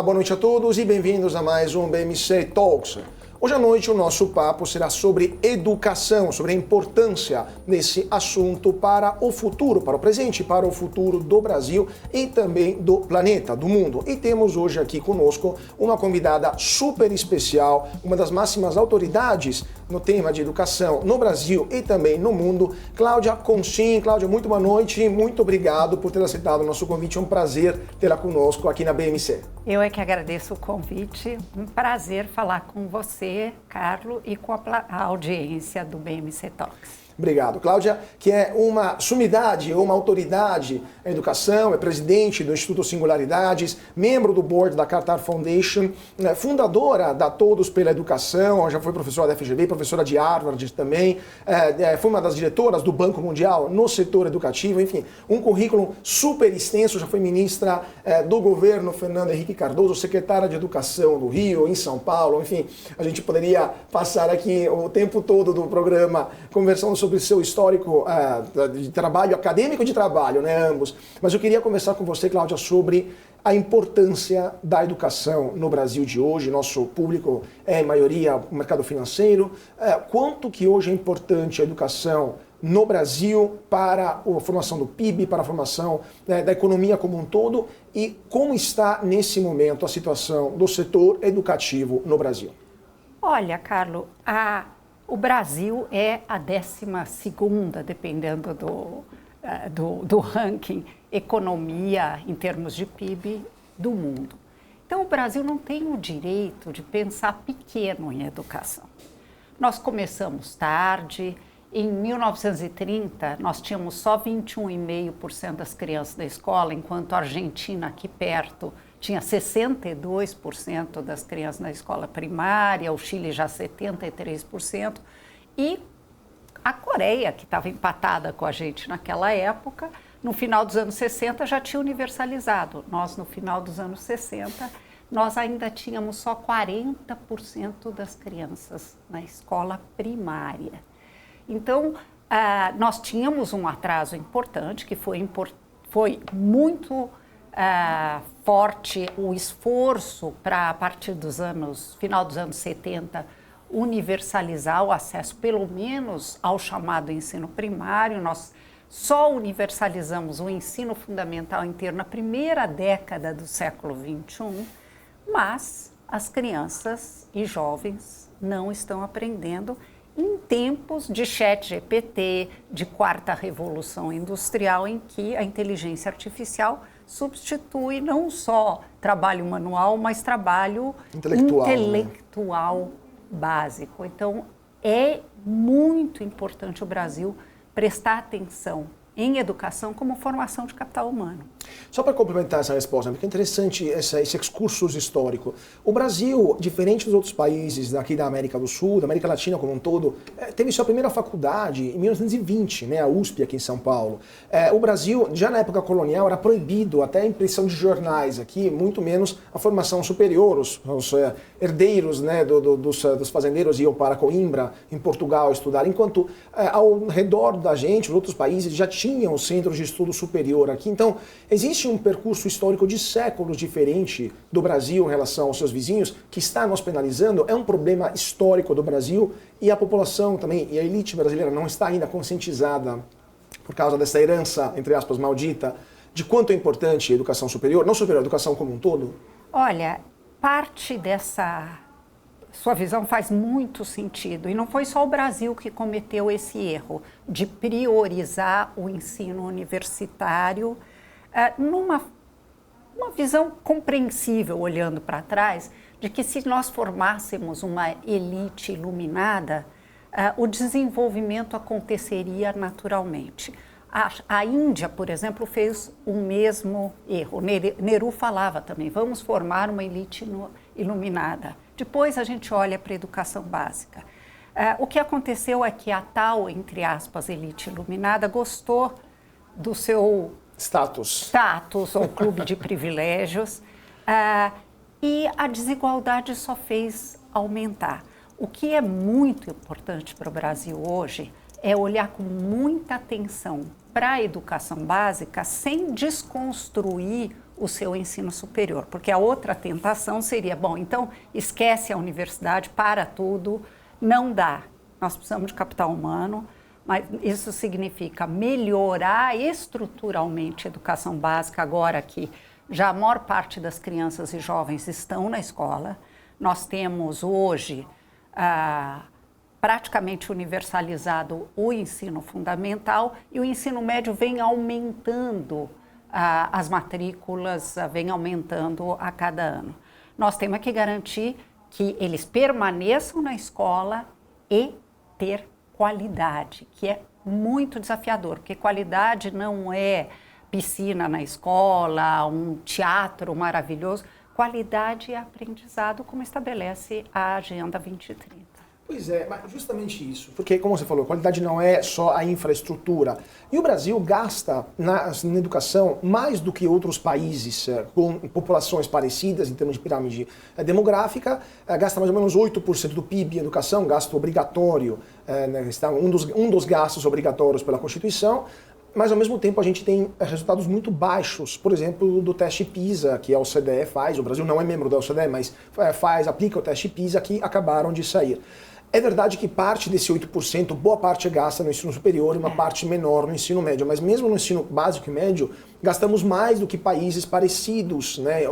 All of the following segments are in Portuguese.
Olá, boa noite a todos e bem-vindos a mais um BMC Talks. Hoje à noite o nosso papo será sobre educação, sobre a importância desse assunto para o futuro, para o presente e para o futuro do Brasil e também do planeta, do mundo. E temos hoje aqui conosco uma convidada super especial, uma das máximas autoridades no tema de educação no Brasil e também no mundo, Cláudia Conchin. Cláudia, muito boa noite e muito obrigado por ter aceitado o nosso convite. É um prazer tê-la conosco aqui na BMC. Eu é que agradeço o convite. Um prazer falar com você, Carlos, e com a audiência do BMC Talks. Obrigado. Cláudia, que é uma sumidade, uma autoridade em educação, é presidente do Instituto Singularidades, membro do board da Qatar Foundation, fundadora da Todos pela Educação, já foi professora da FGV, professora de Harvard também, foi uma das diretoras do Banco Mundial no setor educativo, enfim, um currículo super extenso, já foi ministra do governo Fernando Henrique Cardoso, secretária de Educação do Rio, em São Paulo, enfim, a gente poderia passar aqui o tempo todo do programa conversando sobre seu histórico de trabalho, acadêmico de trabalho, né, ambos. Mas eu queria conversar com você, Cláudia, sobre a importância da educação no Brasil de hoje. Nosso público é, em maioria, o mercado financeiro. Quanto que hoje é importante a educação no Brasil para a formação do PIB, para a formação da economia como um todo, e como está, nesse momento, a situação do setor educativo no Brasil? Olha, Carlos, o Brasil é a 12ª, dependendo do ranking, economia em termos de PIB do mundo. Então, o Brasil não tem o direito de pensar pequeno em educação. Nós começamos tarde. Em 1930, nós tínhamos só 21,5% das crianças da escola, enquanto a Argentina, aqui perto, tinha 62% das crianças na escola primária, o Chile já 73%, e a Coreia, que estava empatada com a gente naquela época, no final dos anos 60 já tinha universalizado. Nós, no final dos anos 60, nós ainda tínhamos só 40% das crianças na escola primária. Então, nós tínhamos um atraso importante, que foi muito forte o esforço para, a partir final dos anos 70, universalizar o acesso, pelo menos, ao chamado ensino primário. Nós só universalizamos o ensino fundamental inteiro na primeira década do século XXI, mas as crianças e jovens não estão aprendendo em tempos de ChatGPT, de quarta revolução industrial, em que a inteligência artificial substitui não só trabalho manual, mas trabalho intelectual básico. Então, é muito importante o Brasil prestar atenção em educação como formação de capital humano. Só para complementar essa resposta, porque é interessante esse excursus histórico. O Brasil, diferente dos outros países daqui da América do Sul, da América Latina como um todo, teve sua primeira faculdade em 1920, né, a USP aqui em São Paulo. O Brasil, já na época colonial, era proibido até a impressão de jornais aqui, muito menos a formação superior. Os herdeiros, né, dos fazendeiros iam para Coimbra, em Portugal, estudar, enquanto ao redor da gente, os outros países já tinham centros de estudo superior aqui. Então, existe um percurso histórico de séculos diferente do Brasil em relação aos seus vizinhos, que está nos penalizando. É um problema histórico do Brasil e a população também, e a elite brasileira não está ainda conscientizada por causa dessa herança, entre aspas, maldita, de quanto é importante a educação superior, não superior, a educação como um todo? Olha, parte dessa sua visão faz muito sentido. E não foi só o Brasil que cometeu esse erro de priorizar o ensino universitário numa visão compreensível, olhando para trás, de que se nós formássemos uma elite iluminada, o desenvolvimento aconteceria naturalmente. A Índia, por exemplo, fez o mesmo erro. Nehru falava também, vamos formar uma elite iluminada. Depois a gente olha para a educação básica. O que aconteceu é que a tal, entre aspas, elite iluminada gostou do seu status ou clube de privilégios, e a desigualdade só fez aumentar. O que é muito importante para o Brasil hoje é olhar com muita atenção para a educação básica sem desconstruir o seu ensino superior. Porque a outra tentação seria, bom, então esquece a universidade, para tudo, não dá. Nós precisamos de capital humano, mas isso significa melhorar estruturalmente a educação básica, agora que já a maior parte das crianças e jovens estão na escola. Nós temos hoje praticamente universalizado o ensino fundamental e o ensino médio vem aumentando, as matrículas vem aumentando a cada ano. Nós temos que garantir que eles permaneçam na escola e ter qualidade, que é muito desafiador, porque qualidade não é piscina na escola, um teatro maravilhoso. Qualidade é aprendizado, como estabelece a Agenda 2030. Pois é, mas justamente isso, porque como você falou, qualidade não é só a infraestrutura. E o Brasil gasta na educação mais do que outros países com populações parecidas em termos de pirâmide demográfica, gasta mais ou menos 8% do PIB em educação, gasto obrigatório, um dos gastos obrigatórios pela Constituição. Mas, ao mesmo tempo, a gente tem resultados muito baixos, por exemplo, do teste PISA, que a OCDE faz. O Brasil não é membro da OCDE, mas aplica o teste PISA, que acabaram de sair. É verdade que parte desse 8%, boa parte é gasta no ensino superior e uma parte menor no ensino médio. Mas mesmo no ensino básico e médio, gastamos mais do que países parecidos, né?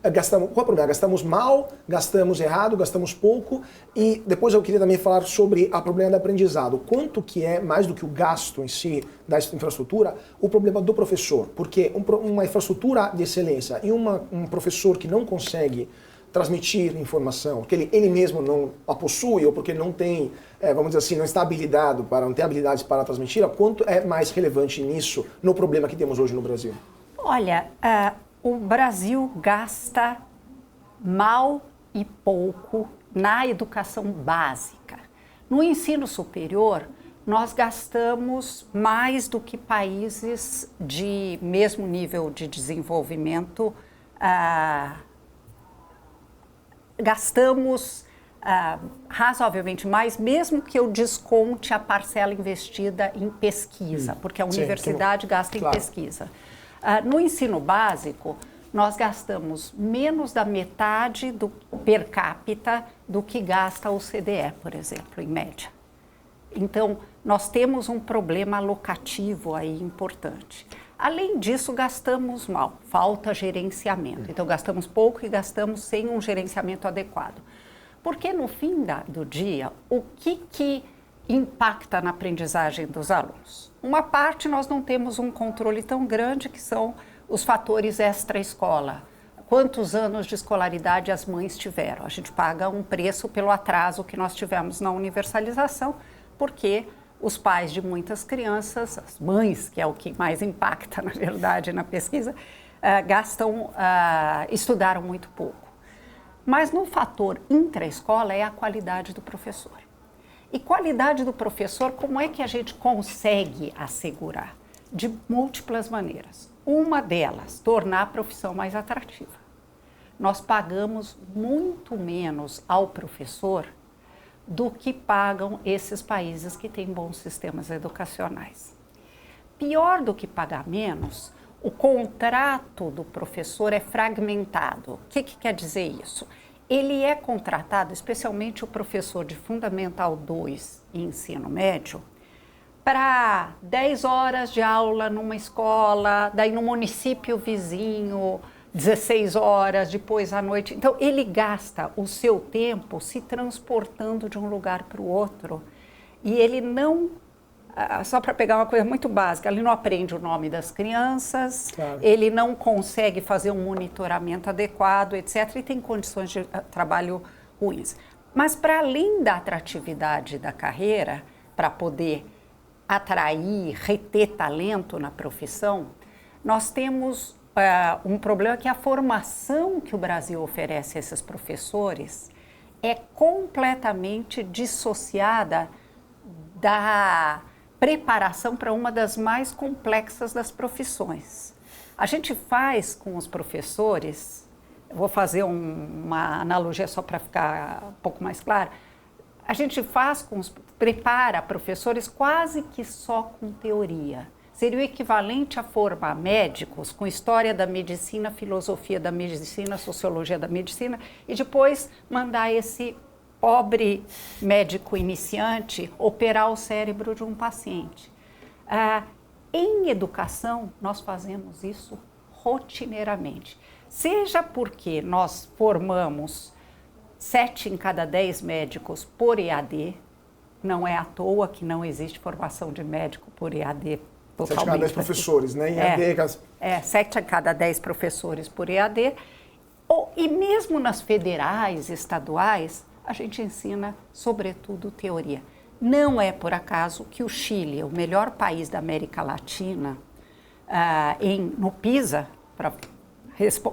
Gastamos, qual é o problema? Gastamos mal, gastamos errado, gastamos pouco. E depois eu queria também falar sobre o problema do aprendizado. Quanto que é, mais do que o gasto em si da infraestrutura, o problema do professor. Porque uma infraestrutura de excelência e um professor que não consegue transmitir informação, porque ele mesmo não a possui ou porque não tem, vamos dizer assim, não está habilitado não tem habilidades para transmitir, quanto é mais relevante nisso, no problema que temos hoje no Brasil? Olha, o Brasil gasta mal e pouco na educação básica. No ensino superior, nós gastamos mais do que países de mesmo nível de desenvolvimento. Gastamos razoavelmente mais, mesmo que eu desconte a parcela investida em pesquisa, porque a universidade gasta em pesquisa. No ensino básico, nós gastamos menos da metade do per capita do que gasta o OCDE, por exemplo, em média. Então, nós temos um problema alocativo aí importante. Além disso, gastamos mal, falta gerenciamento. Então, gastamos pouco e gastamos sem um gerenciamento adequado. Porque no fim do dia, o que impacta na aprendizagem dos alunos? Uma parte nós não temos um controle tão grande, que são os fatores extra-escola. Quantos anos de escolaridade as mães tiveram? A gente paga um preço pelo atraso que nós tivemos na universalização, porque os pais de muitas crianças, as mães, que é o que mais impacta, na verdade, na pesquisa, estudaram muito pouco. Mas no fator intra-escola é a qualidade do professor. E qualidade do professor, como é que a gente consegue assegurar? De múltiplas maneiras. Uma delas, tornar a profissão mais atrativa. Nós pagamos muito menos ao professor do que pagam esses países que têm bons sistemas educacionais. Pior do que pagar menos, o contrato do professor é fragmentado. O que quer dizer isso? Ele é contratado, especialmente o professor de Fundamental 2 e ensino médio, para 10 horas de aula numa escola, daí no município vizinho, 16 horas, depois à noite. Então, ele gasta o seu tempo se transportando de um lugar para o outro. E ele não, só para pegar uma coisa muito básica, ele não aprende o nome das crianças, claro. Ele não consegue fazer um monitoramento adequado, etc. E tem condições de trabalho ruins. Mas, para além da atratividade da carreira, para poder atrair, reter talento na profissão, nós temos um problema que a formação que o Brasil oferece a esses professores é completamente dissociada da preparação para uma das mais complexas das profissões. A gente faz com os professores, vou fazer uma analogia só para ficar um pouco mais claro, a gente prepara professores quase que só com teoria. seria o equivalente a formar médicos com história da medicina, filosofia da medicina, sociologia da medicina, e depois mandar esse pobre médico iniciante operar o cérebro de um paciente. Em educação, nós fazemos isso rotineiramente. Seja porque nós formamos 7 em cada 10 médicos por EAD, não é à toa que não existe formação de médico por EAD totalmente. 7 a cada 10 professores, né? Em EAD, 7 a cada 10 professores por EAD. E mesmo nas federais, estaduais, a gente ensina, sobretudo, teoria. Não é por acaso que o Chile, o melhor país da América Latina, no PISA, para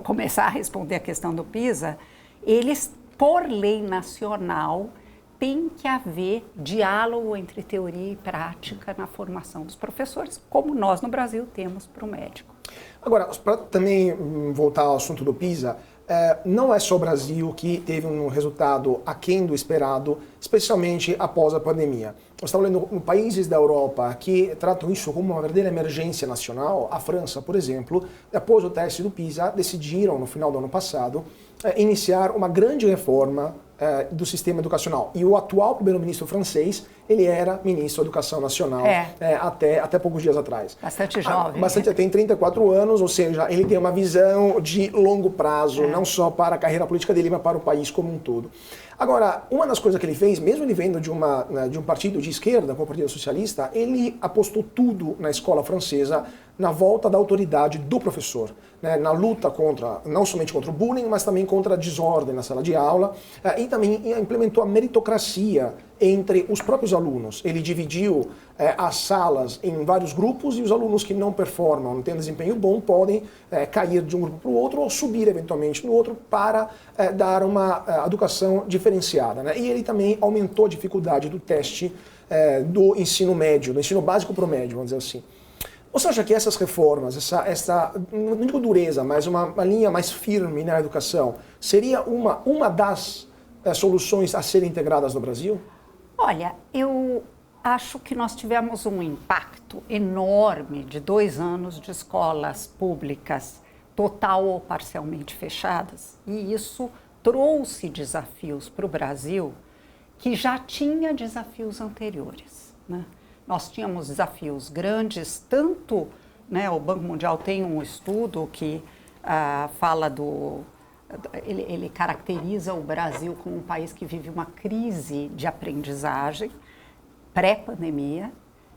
começar a responder a questão do PISA, eles, por lei nacional, tem que haver diálogo entre teoria e prática na formação dos professores, como nós no Brasil temos para o médico. Agora, para também voltar ao assunto do PISA, não é só o Brasil que teve um resultado aquém do esperado, especialmente após a pandemia. Nós estamos vendo em países da Europa que tratam isso como uma verdadeira emergência nacional. A França, por exemplo, após o teste do PISA, decidiram, no final do ano passado, iniciar uma grande reforma do sistema educacional. E o atual primeiro-ministro francês, ele era ministro da Educação Nacional até poucos dias atrás. Bastante jovem. Tem 34 anos, ou seja, ele tem uma visão de longo prazo, não só para a carreira política dele, mas para o país como um todo. Agora, uma das coisas que ele fez, mesmo ele vendo de um partido de esquerda, como o Partido Socialista, ele apostou tudo na escola francesa na volta da autoridade do professor, né, na luta não somente contra o bullying, mas também contra a desordem na sala de aula, e também implementou a meritocracia entre os próprios alunos. Ele dividiu as salas em vários grupos e os alunos que não performam, não têm desempenho bom, podem cair de um grupo para o outro ou subir eventualmente no outro para dar uma educação diferenciada, né? E ele também aumentou a dificuldade do teste do ensino médio, do ensino básico para o médio, vamos dizer assim. Você acha que essas reformas, essa não digo dureza, mas uma linha mais firme na educação, seria uma das soluções a serem integradas no Brasil? Olha, eu acho que nós tivemos um impacto enorme de 2 anos de escolas públicas total ou parcialmente fechadas, e isso trouxe desafios para o Brasil que já tinha desafios anteriores, né? Nós tínhamos desafios grandes, tanto, né, o Banco Mundial tem um estudo que fala ele caracteriza o Brasil como um país que vive uma crise de aprendizagem pré-pandemia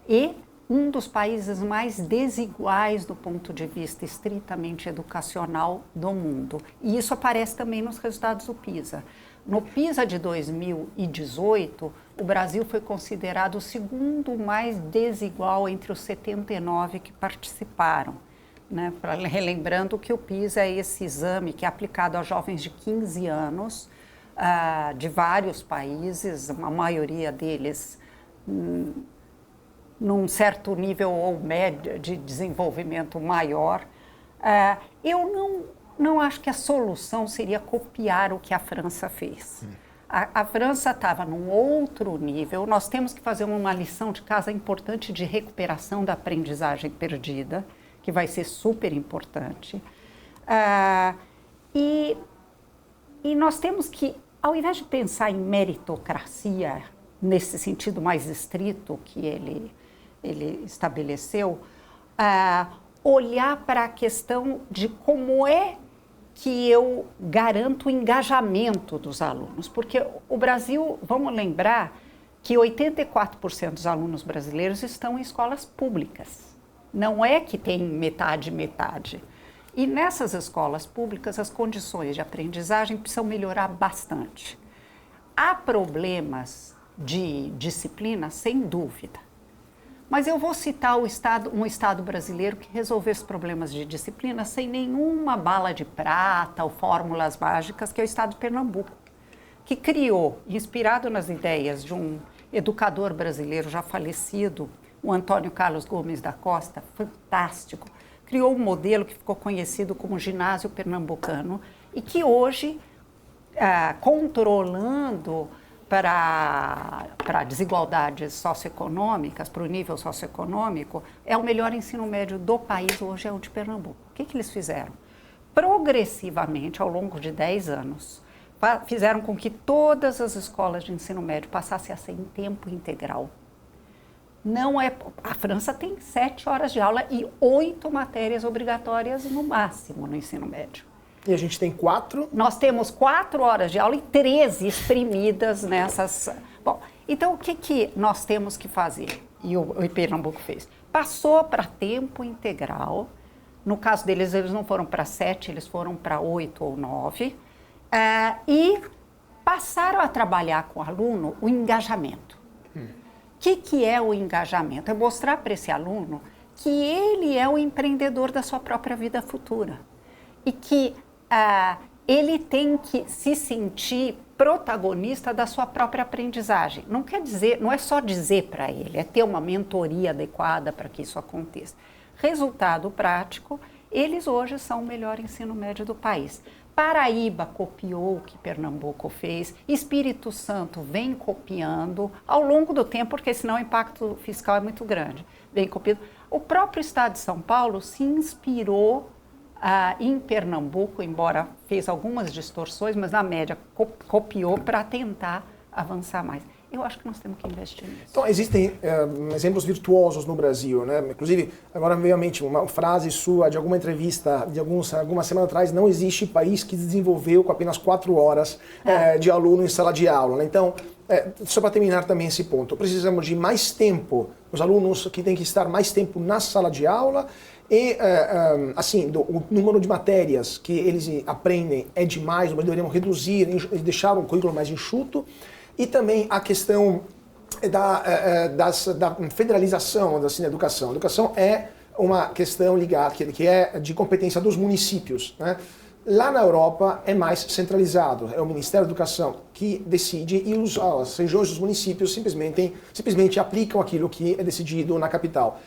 e um dos países mais desiguais do ponto de vista estritamente educacional do mundo. E isso aparece também nos resultados do PISA. No PISA de 2018, o Brasil foi considerado o segundo mais desigual entre os 79 que participaram, né? Relembrando que o PISA é esse exame que é aplicado a jovens de 15 anos, de vários países, a maioria deles num certo nível ou médio de desenvolvimento maior. Eu não acho que a solução seria copiar o que a França fez. A França estava num outro nível. Nós temos que fazer uma lição de casa importante de recuperação da aprendizagem perdida, que vai ser super importante. E nós temos que, ao invés de pensar em meritocracia, nesse sentido mais estrito que ele estabeleceu, olhar para a questão de como é que eu garanto o engajamento dos alunos. Porque o Brasil, vamos lembrar, que 84% dos alunos brasileiros estão em escolas públicas. Não é que tem metade. E nessas escolas públicas, as condições de aprendizagem precisam melhorar bastante. Há problemas de disciplina, sem dúvida. Mas eu vou citar um estado brasileiro que resolveu esses problemas de disciplina sem nenhuma bala de prata ou fórmulas mágicas, que é o estado de Pernambuco, que criou, inspirado nas ideias de um educador brasileiro já falecido, o Antônio Carlos Gomes da Costa, fantástico, criou um modelo que ficou conhecido como ginásio pernambucano e que hoje, controlando para desigualdades socioeconômicas, para o nível socioeconômico, é o melhor ensino médio do país, hoje é o de Pernambuco. O que eles fizeram? Progressivamente, ao longo de 10 anos, fizeram com que todas as escolas de ensino médio passassem a ser em tempo integral. Não é, a França tem 7 horas de aula e 8 matérias obrigatórias no máximo no ensino médio. E a gente tem 4? Nós temos 4 horas de aula e 13 exprimidas nessas... Bom, então o que nós temos que fazer? E o Pernambuco fez. Passou para tempo integral. No caso deles, eles não foram para 7, eles foram para 8 ou 9. E passaram a trabalhar com o aluno o engajamento. O que é o engajamento? É mostrar para esse aluno que ele é o empreendedor da sua própria vida futura. E que ele tem que se sentir protagonista da sua própria aprendizagem. Não quer dizer, não é só dizer para ele, é ter uma mentoria adequada para que isso aconteça. Resultado prático, eles hoje são o melhor ensino médio do país. Paraíba copiou o que Pernambuco fez, Espírito Santo vem copiando ao longo do tempo, porque senão o impacto fiscal é muito grande. Vem copiando. O próprio estado de São Paulo se inspirou em Pernambuco, embora fez algumas distorções, mas na média copiou para tentar avançar mais. Eu acho que nós temos que investir nisso. Então, existem exemplos virtuosos no Brasil, né? Inclusive, agora me veio à mente uma frase sua de alguma entrevista de alguma semana atrás: não existe país que desenvolveu com apenas 4 horas de aluno em sala de aula, né? Então, só para terminar também esse ponto, precisamos de mais tempo, os alunos que têm que estar mais tempo na sala de aula. E, assim, o número de matérias que eles aprendem é demais, nós deveríamos reduzir e deixar um currículo mais enxuto. E também a questão da federalização da educação. A educação é uma questão ligada, que é de competência dos municípios, né? Lá na Europa é mais centralizado, é o Ministério da Educação que decide e as regiões dos municípios simplesmente aplicam aquilo que é decidido na capital.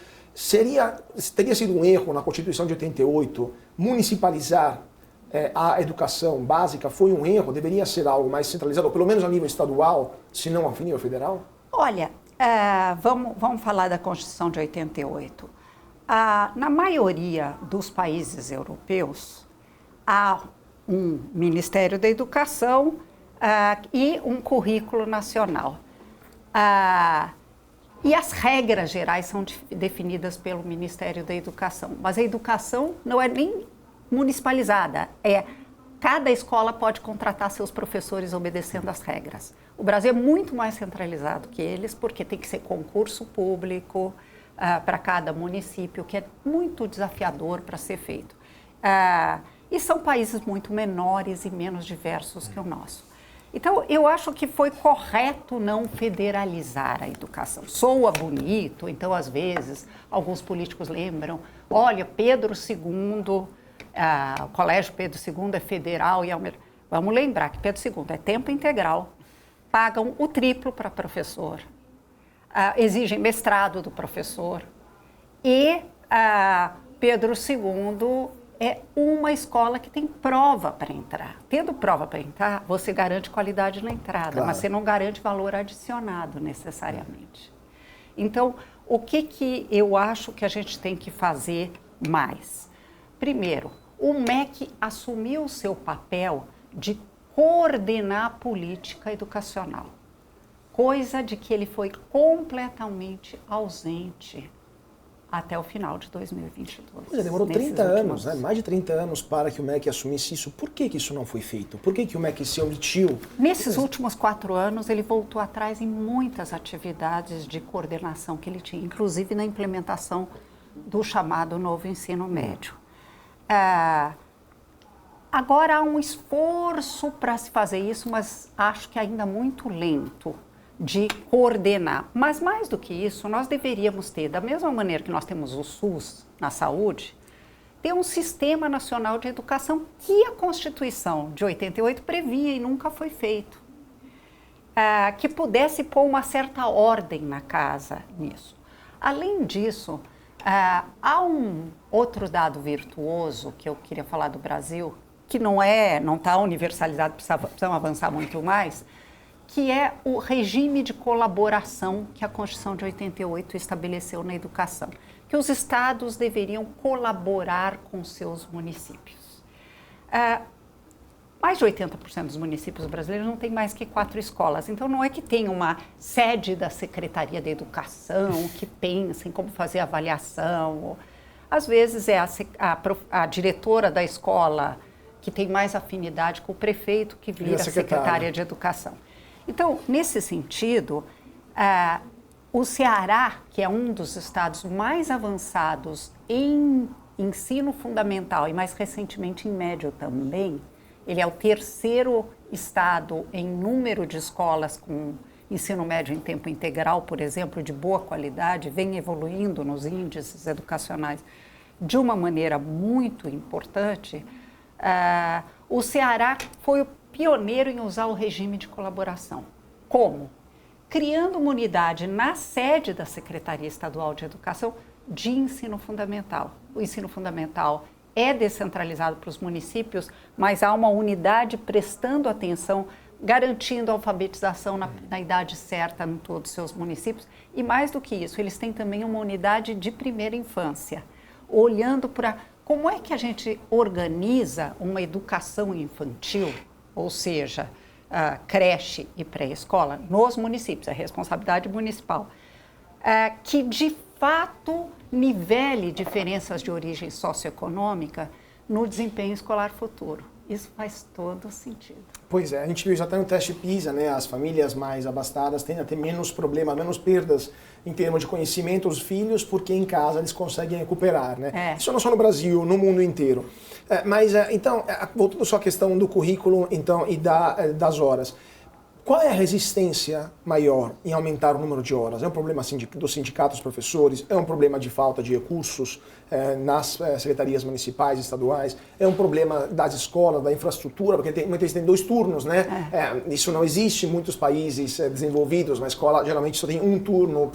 Teria sido um erro na Constituição de 88 municipalizar a educação básica? Foi um erro? Deveria ser algo mais centralizado, ou pelo menos a nível estadual, se não a nível federal? Olha, vamos falar da Constituição de 88. Na maioria dos países europeus, há um Ministério da Educação e um currículo nacional. E as regras gerais são definidas pelo Ministério da Educação. Mas a educação não é nem municipalizada, cada escola pode contratar seus professores obedecendo às regras. O Brasil é muito mais centralizado que eles, porque tem que ser concurso público para cada município, que é muito desafiador para ser feito. E são países muito menores e menos diversos que o nosso. Então, eu acho que foi correto não federalizar a educação. Soa bonito, então, às vezes, alguns políticos lembram, olha, Pedro II... o Colégio Pedro II é federal e vamos lembrar que Pedro II é tempo integral, pagam o triplo para professor, exigem mestrado do professor e Pedro II é uma escola que tem prova para entrar. Tendo prova para entrar, você garante qualidade na entrada, claro, mas você não garante valor adicionado necessariamente. Então, o que eu acho que a gente tem que fazer mais? Primeiro, o MEC assumiu o seu papel de coordenar a política educacional, coisa de que ele foi completamente ausente até o final de 2022. Pois demorou 30 anos, né? Mais de 30 anos para que o MEC assumisse isso. Por que isso não foi feito? Por que o MEC se omitiu? Nesses últimos 4 anos, ele voltou atrás em muitas atividades de coordenação que ele tinha, inclusive na implementação do chamado novo ensino médio. Agora há um esforço para se fazer isso, mas acho que ainda muito lento de coordenar. Mas mais do que isso, nós deveríamos ter, da mesma maneira que nós temos o SUS na saúde, ter um Sistema Nacional de Educação que a Constituição de 88 previa e nunca foi feito. Que pudesse pôr uma certa ordem na casa nisso. Além disso, há um outro dado virtuoso que eu queria falar do Brasil, que não está universalizado, precisamos avançar muito mais, que é o regime de colaboração que a Constituição de 88 estabeleceu na educação, que os estados deveriam colaborar com seus municípios. Mais de 80% dos municípios brasileiros não tem mais que 4 escolas, então não é que tem uma sede da Secretaria da Educação que pensa em como fazer avaliação. Às vezes é a diretora da escola que tem mais afinidade com o prefeito que vira secretária de Educação. Então, nesse sentido, o Ceará, que é um dos estados mais avançados em ensino fundamental e mais recentemente em médio também, ele é o 3º estado em número de escolas com ensino médio em tempo integral, por exemplo, de boa qualidade, vem evoluindo nos índices educacionais de uma maneira muito importante. O Ceará foi o pioneiro em usar o regime de colaboração. Como? Criando uma unidade na sede da Secretaria Estadual de Educação de ensino fundamental. O ensino fundamental é descentralizado para os municípios, mas há uma unidade prestando atenção, garantindo a alfabetização na idade certa em todos os seus municípios. E mais do que isso, eles têm também uma unidade de primeira infância, olhando para como é que a gente organiza uma educação infantil, ou seja, creche e pré-escola, nos municípios, é responsabilidade municipal, que de fato nivele diferenças de origem socioeconômica no desempenho escolar futuro. Isso faz todo sentido. Pois é, a gente viu já até no teste PISA, né? As famílias mais abastadas tendem a ter menos problemas, menos perdas em termos de conhecimento, os filhos, porque em casa eles conseguem recuperar, né? Isso não só no Brasil, no mundo inteiro. Então, voltando só à questão do currículo então, e das horas. Qual é a resistência maior em aumentar o número de horas? É um problema dos sindicatos dos professores? É um problema de falta de recursos nas secretarias municipais e estaduais? É um problema das escolas, da infraestrutura? Porque muitas vezes tem 2 turnos, né? Isso não existe em muitos países desenvolvidos. Uma escola geralmente só tem 1 turno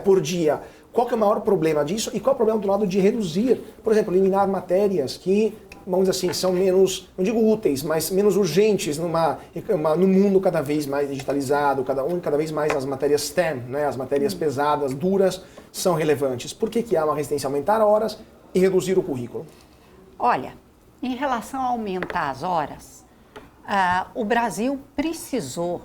por dia. Qual que é o maior problema disso? E qual é o problema do lado de reduzir? Por exemplo, eliminar matérias que, vamos dizer assim, são menos, não digo úteis, mas menos urgentes no mundo cada vez mais digitalizado, cada vez mais as matérias STEM, né, as matérias pesadas, duras, são relevantes. Por que há uma resistência a aumentar horas e reduzir o currículo? Olha, em relação a aumentar as horas, o Brasil precisou,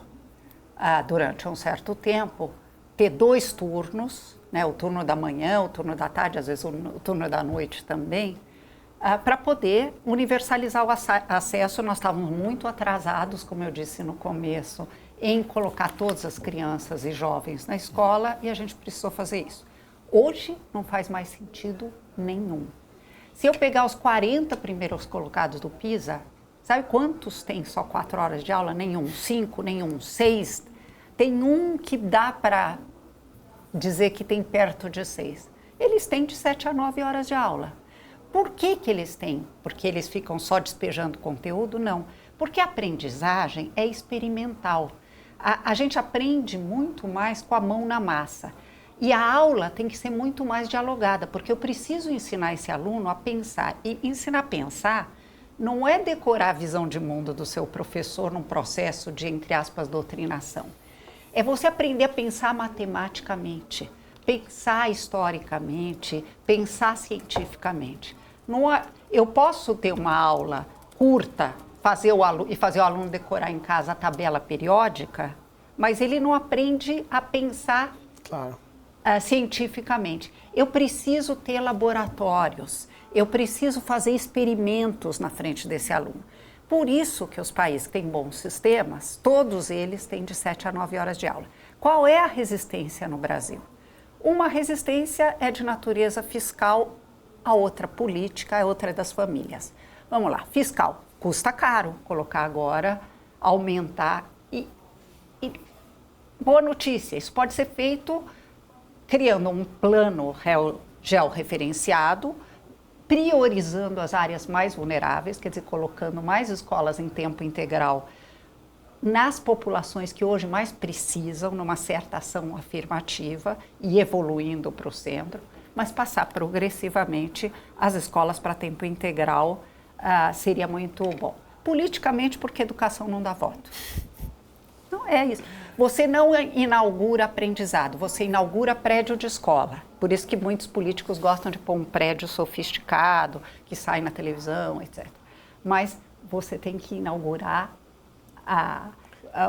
durante um certo tempo, ter 2 turnos, né, o turno da manhã, o turno da tarde, às vezes o turno da noite também, para poder universalizar o acesso. Nós estávamos muito atrasados, como eu disse no começo, em colocar todas as crianças e jovens na escola, e a gente precisou fazer isso. Hoje não faz mais sentido nenhum. Se eu pegar os 40 primeiros colocados do PISA, sabe quantos tem só 4 horas de aula? Nenhum. 5, nenhum. 6. Tem um que dá para dizer que tem perto de 6. Eles têm de 7 a 9 horas de aula. Por que eles têm? Porque eles ficam só despejando conteúdo? Não. Porque a aprendizagem é experimental. A gente aprende muito mais com a mão na massa. E a aula tem que ser muito mais dialogada, porque eu preciso ensinar esse aluno a pensar. E ensinar a pensar não é decorar a visão de mundo do seu professor num processo de, entre aspas, doutrinação. É você aprender a pensar matematicamente, pensar historicamente, pensar cientificamente. Eu posso ter uma aula curta fazer o aluno decorar em casa a tabela periódica, mas ele não aprende a pensar cientificamente. Eu preciso ter laboratórios, eu preciso fazer experimentos na frente desse aluno. Por isso que os países que têm bons sistemas, todos eles têm de 7 a 9 horas de aula. Qual é a resistência no Brasil? Uma resistência é de natureza fiscal, a outra política, a outra é das famílias. Vamos lá, fiscal. Custa caro colocar agora, aumentar e boa notícia, isso pode ser feito criando um plano georreferenciado, priorizando as áreas mais vulneráveis, quer dizer, colocando mais escolas em tempo integral nas populações que hoje mais precisam, numa certa ação afirmativa e evoluindo para o centro, mas passar progressivamente as escolas para tempo integral seria muito bom. Politicamente, porque educação não dá voto. Então, é isso. Você não inaugura aprendizado, você inaugura prédio de escola. Por isso que muitos políticos gostam de pôr um prédio sofisticado, que sai na televisão, etc. Mas você tem que inaugurar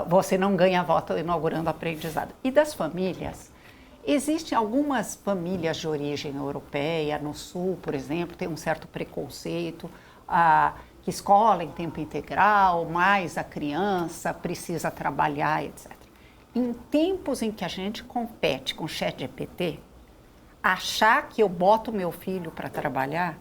você não ganha voto inaugurando aprendizado. E das famílias, existem algumas famílias de origem europeia, no Sul, por exemplo, tem um certo preconceito, que escola em tempo integral, mais a criança precisa trabalhar, etc. Em tempos em que a gente compete com o ChatGPT, achar que eu boto meu filho para trabalhar,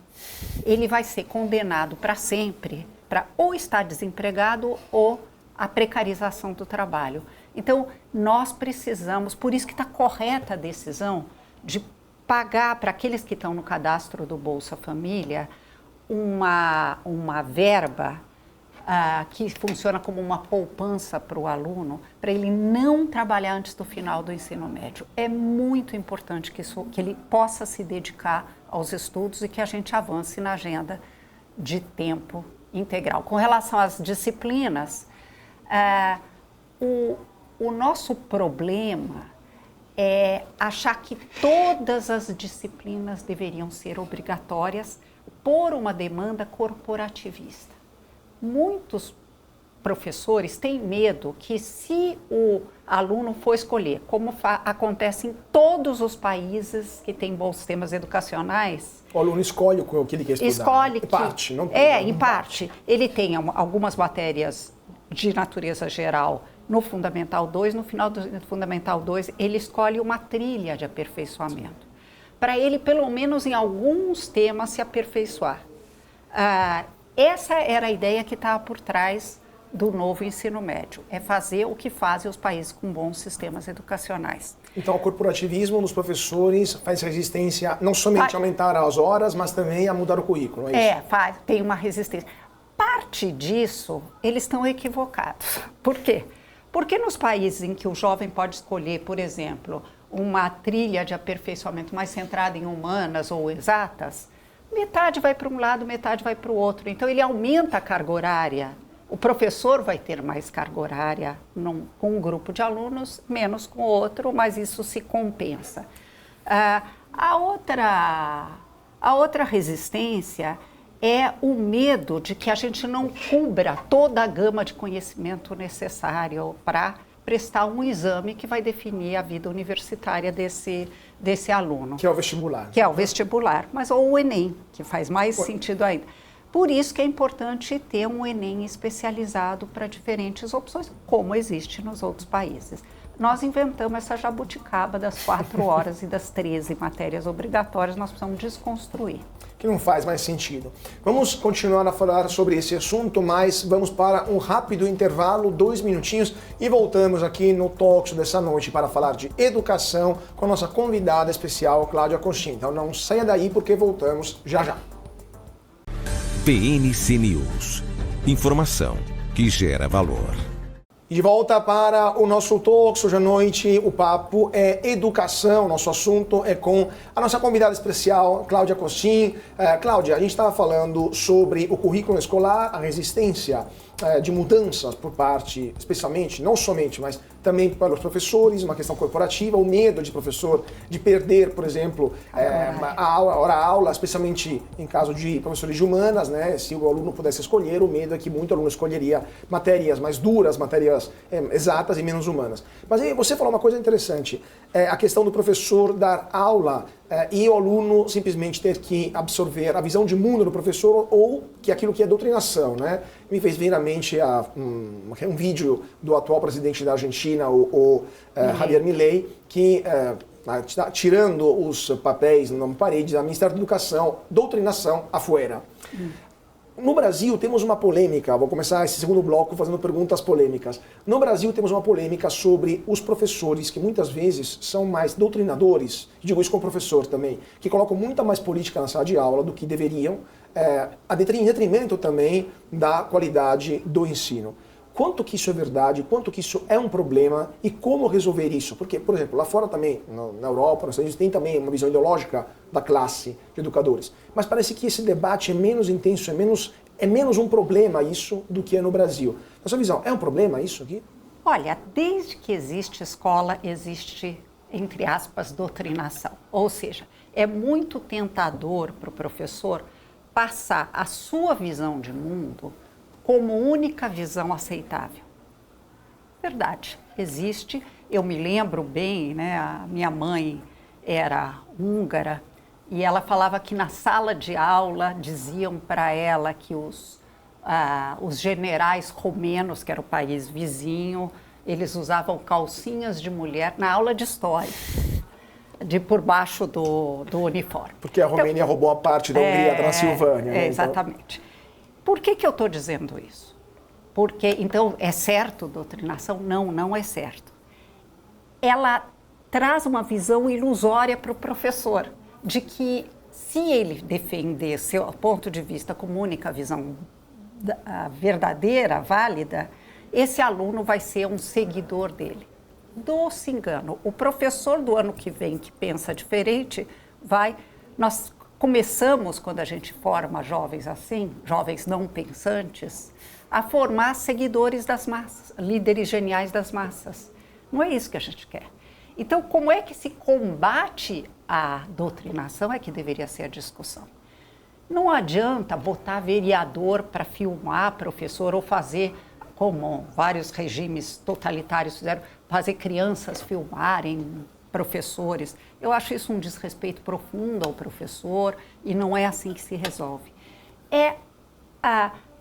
ele vai ser condenado para sempre para ou estar desempregado ou a precarização do trabalho. Então, nós precisamos, por isso que está correta a decisão de pagar para aqueles que estão no cadastro do Bolsa Família uma verba que funciona como uma poupança para o aluno, para ele não trabalhar antes do final do ensino médio. É muito importante que ele possa se dedicar aos estudos e que a gente avance na agenda de tempo integral. Com relação às disciplinas, o nosso problema é achar que todas as disciplinas deveriam ser obrigatórias por uma demanda corporativista. Muitos professores têm medo que, se o aluno for escolher, como acontece em todos os países que têm bons sistemas educacionais, o aluno escolhe o que ele quer estudar. Escolhe em parte, não em parte. Ele tem algumas matérias de natureza geral no Fundamental 2, no final do Fundamental 2, ele escolhe uma trilha de aperfeiçoamento, para ele, pelo menos em alguns temas, se aperfeiçoar. Essa era a ideia que estava por trás do novo ensino médio, é fazer o que fazem os países com bons sistemas educacionais. Então, o corporativismo nos professores faz resistência não somente a aumentar as horas, mas também a mudar o currículo, é isso? Tem uma resistência. Parte disso, eles estão equivocados. Por quê? Porque nos países em que o jovem pode escolher, por exemplo, uma trilha de aperfeiçoamento mais centrada em humanas ou exatas, metade vai para um lado, metade vai para o outro. Então, ele aumenta a carga horária. O professor vai ter mais carga horária com um grupo de alunos, menos com o outro, mas isso se compensa. A outra resistência é o medo de que a gente não cubra toda a gama de conhecimento necessário para prestar um exame que vai definir a vida universitária desse aluno. Que é o vestibular. Que é o vestibular, ou o Enem, que faz mais sentido ainda. Por isso que é importante ter um Enem especializado para diferentes opções, como existe nos outros países. Nós inventamos essa jabuticaba das 4 horas e das 13 matérias obrigatórias, nós precisamos desconstruir. Que não faz mais sentido. Vamos continuar a falar sobre esse assunto, mas vamos para um rápido intervalo, 2 minutinhos, e voltamos aqui no Talk Show dessa noite para falar de educação com a nossa convidada especial, Cláudia Costin. Então não saia daí porque voltamos já já. PNC News. Informação que gera valor. De volta para o nosso Talk hoje à noite, o papo é educação, nosso assunto é com a nossa convidada especial, Cláudia Costin. Cláudia, a gente estava falando sobre o currículo escolar, a resistência de mudanças por parte, especialmente, não somente, mas também para os professores, uma questão corporativa, o medo de professor de perder, por exemplo, a hora-aula, especialmente em caso de professores de humanas, né? Se o aluno pudesse escolher, o medo é que muito aluno escolheria matérias mais duras, matérias exatas e menos humanas. Mas aí você falou uma coisa interessante, a questão do professor dar aula e o aluno simplesmente ter que absorver a visão de mundo do professor ou que aquilo que é doutrinação, né? Me fez vir à mente um vídeo do atual presidente da Argentina, o Javier Milei, que tirando os papéis na parede da Ministério da Educação, doutrinação afuera. No Brasil temos uma polêmica, vou começar esse segundo bloco fazendo perguntas polêmicas. No Brasil temos uma polêmica sobre os professores, que muitas vezes são mais doutrinadores, digo isso como professor também, que colocam muita mais política na sala de aula do que deveriam, em detrimento também da qualidade do ensino. Quanto que isso é verdade, quanto que isso é um problema e como resolver isso? Porque, por exemplo, lá fora também, na Europa, nos Estados Unidos, tem também uma visão ideológica da classe de educadores. Mas parece que esse debate é menos intenso, é menos um problema isso do que é no Brasil. Na sua visão, é um problema isso aqui? Olha, desde que existe escola, existe, entre aspas, doutrinação. Ou seja, é muito tentador para o professor passar a sua visão de mundo como única visão aceitável. Verdade, existe. Eu me lembro bem, né, a minha mãe era húngara e ela falava que na sala de aula diziam para ela que os generais romenos, que era o país vizinho, eles usavam calcinhas de mulher na aula de história, por baixo do uniforme. Porque a Romênia roubou a parte da Hungria, da Transilvânia. Né? Exatamente. Por que eu estou dizendo isso? Porque, então, é certo doutrinação? Não, não é certo. Ela traz uma visão ilusória para o professor, de que se ele defender seu ponto de vista como única visão verdadeira, válida, esse aluno vai ser um seguidor dele. Doce engano. O professor do ano que vem, que pensa diferente, nós começamos, quando a gente forma jovens assim, jovens não pensantes, a formar seguidores das massas, líderes geniais das massas. Não é isso que a gente quer. Então, como é que se combate a doutrinação é que deveria ser a discussão. Não adianta botar vereador para filmar professor ou fazer, como vários regimes totalitários fizeram, fazer crianças filmarem professores. Eu acho isso um desrespeito profundo ao professor e não é assim que se resolve. É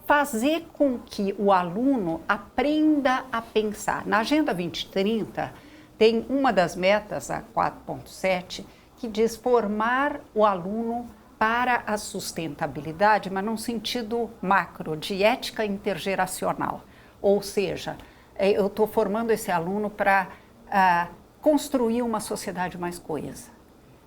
fazer com que o aluno aprenda a pensar. Na Agenda 2030, tem uma das metas, a 4.7, que diz formar o aluno para a sustentabilidade, mas num sentido macro, de ética intergeracional. Ou seja, eu estou formando esse aluno para construir uma sociedade mais coesa.